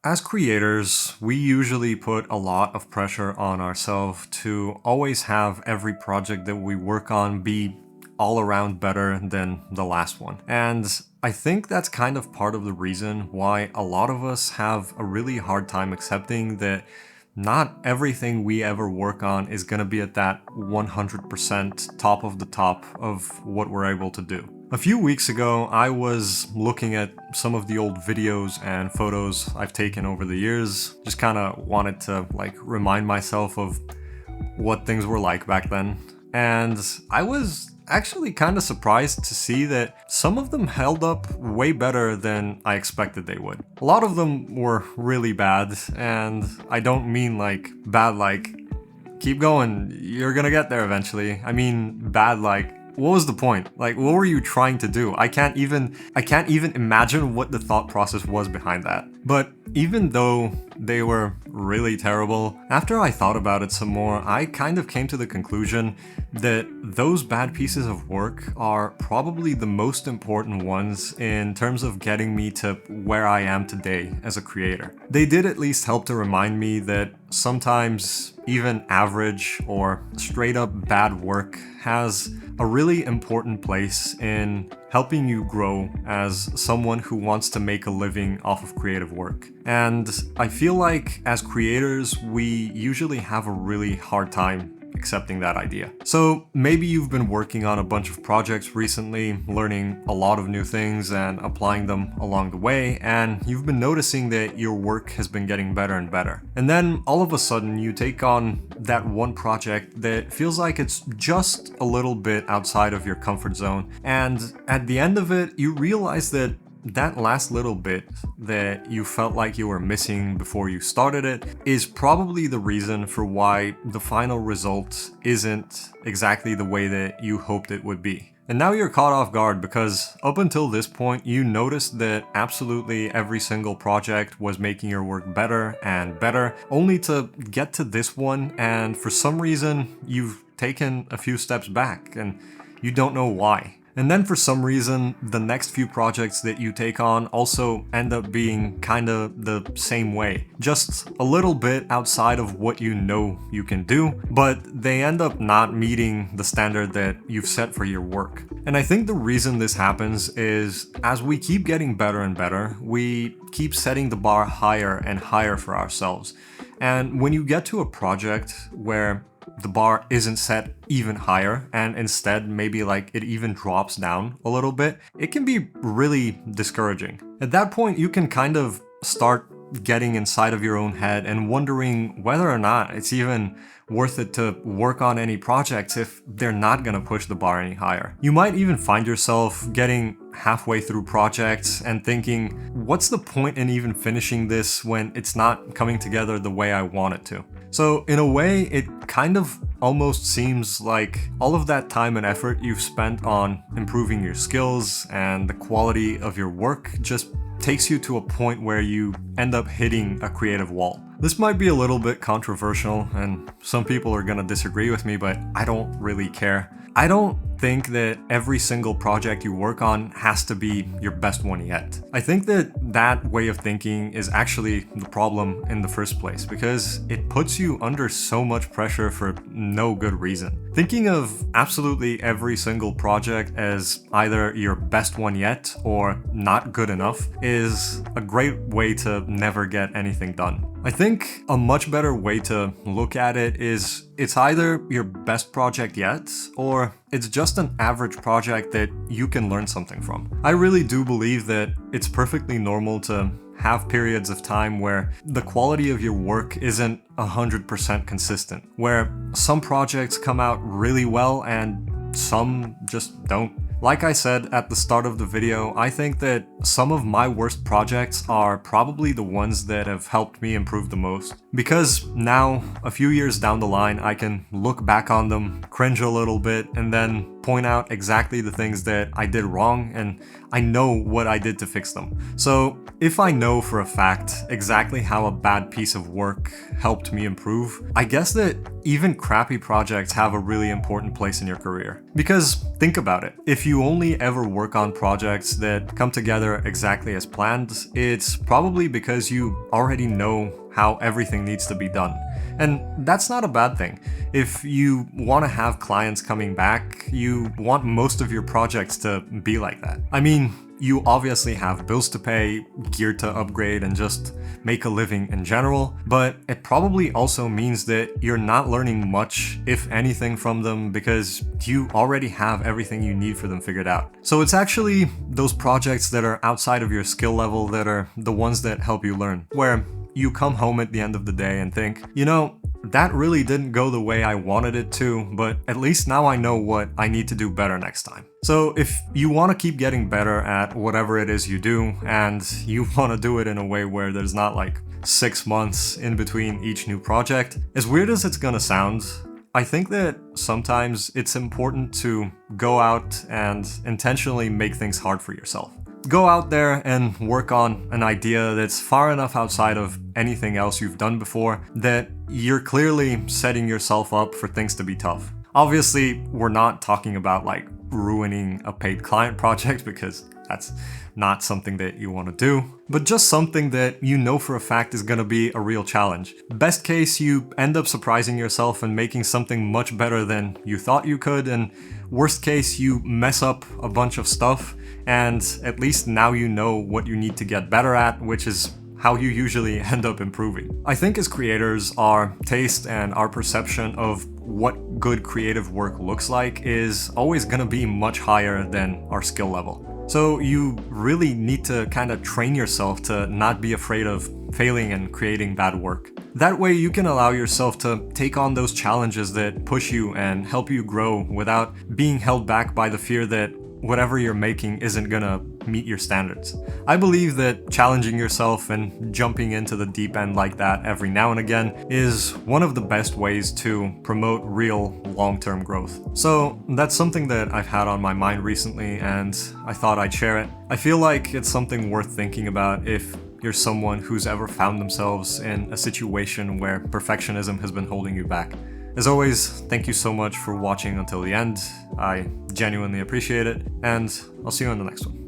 As creators, we usually put a lot of pressure on ourselves to always have every project that we work on be all around better than the last one. And I think that's kind of part of the reason why a lot of us have a really hard time accepting that not everything we ever work on is going to be at that 100% top of the top of what we're able to do. A few weeks ago, I was looking at some of the old videos and photos I've taken over the years. Just kind of wanted to remind myself of what things were like back then. And I was actually kind of surprised to see that some of them held up way better than I expected they would. A lot of them were really bad, and I don't mean bad keep going, you're gonna get there eventually. I mean bad what was the point? What were you trying to do? I can't even imagine what the thought process was behind that. But even though they were really terrible, after I thought about it some more, I kind of came to the conclusion that those bad pieces of work are probably the most important ones in terms of getting me to where I am today as a creator. They did at least help to remind me that sometimes even average or straight up bad work has a really important place in helping you grow as someone who wants to make a living off of creative work. And I feel like as creators, we usually have a really hard time accepting that idea. So maybe you've been working on a bunch of projects recently, learning a lot of new things and applying them along the way, and you've been noticing that your work has been getting better and better. And then all of a sudden you take on that one project that feels like it's just a little bit outside of your comfort zone, and at the end of it you realize that that last little bit that you felt like you were missing before you started it is probably the reason for why the final result isn't exactly the way that you hoped it would be. And now you're caught off guard because up until this point you noticed that absolutely every single project was making your work better and better, only to get to this one and for some reason you've taken a few steps back and you don't know why. And then for some reason, the next few projects that you take on also end up being kind of the same way. Just a little bit outside of what you know you can do, but they end up not meeting the standard that you've set for your work. And I think the reason this happens is as we keep getting better and better, we keep setting the bar higher and higher for ourselves. And when you get to a project where the bar isn't set even higher and instead maybe it even drops down a little bit, it can be really discouraging. At that point, you can kind of start getting inside of your own head and wondering whether or not it's even worth it to work on any projects if they're not gonna push the bar any higher. You might even find yourself getting halfway through projects and thinking, what's the point in even finishing this when it's not coming together the way I want it to? So in a way, it kind of almost seems like all of that time and effort you've spent on improving your skills and the quality of your work just takes you to a point where you end up hitting a creative wall. This might be a little bit controversial and some people are gonna disagree with me, but I don't really care. I don't think that every single project you work on has to be your best one yet. I think that that way of thinking is actually the problem in the first place because it puts you under so much pressure for no good reason. Thinking of absolutely every single project as either your best one yet or not good enough is a great way to never get anything done. I think a much better way to look at it is it's either your best project yet or it's just an average project that you can learn something from. I really do believe that it's perfectly normal to have periods of time where the quality of your work isn't 100% consistent, where some projects come out really well and some just don't. Like I said at the start of the video, I think that some of my worst projects are probably the ones that have helped me improve the most. Because now, a few years down the line, I can look back on them, cringe a little bit, and then point out exactly the things that I did wrong, and I know what I did to fix them. So if I know for a fact exactly how a bad piece of work helped me improve, I guess that even crappy projects have a really important place in your career. Because think about it, if you only ever work on projects that come together exactly as planned, it's probably because you already know how everything needs to be done. And that's not a bad thing. If you want to have clients coming back, you want most of your projects to be like that. I mean, you obviously have bills to pay, gear to upgrade, and just make a living in general, but it probably also means that you're not learning much, if anything, from them because you already have everything you need for them figured out. So it's actually those projects that are outside of your skill level that are the ones that help you learn, where you come home at the end of the day and think, you know, that really didn't go the way I wanted it to, but at least now I know what I need to do better next time. So if you want to keep getting better at whatever it is you do, and you want to do it in a way where there's not like 6 months in between each new project, as weird as it's gonna sound, I think that sometimes it's important to go out and intentionally make things hard for yourself. Go out there and work on an idea that's far enough outside of anything else you've done before that you're clearly setting yourself up for things to be tough. Obviously, we're not talking about like ruining a paid client project because that's not something that you want to do, but just something that you know for a fact is going to be a real challenge. Best case, you end up surprising yourself and making something much better than you thought you could, and worst case, you mess up a bunch of stuff, and at least now you know what you need to get better at, which is how you usually end up improving. I think as creators, our taste and our perception of what good creative work looks like is always going to be much higher than our skill level. So you really need to kind of train yourself to not be afraid of failing and creating bad work. That way you can allow yourself to take on those challenges that push you and help you grow without being held back by the fear that whatever you're making isn't gonna meet your standards. I believe that challenging yourself and jumping into the deep end like that every now and again is one of the best ways to promote real long-term growth. So that's something that I've had on my mind recently, and I thought I'd share it. I feel like it's something worth thinking about if you're someone who's ever found themselves in a situation where perfectionism has been holding you back. As always, thank you so much for watching until the end. I genuinely appreciate it, and I'll see you in the next one.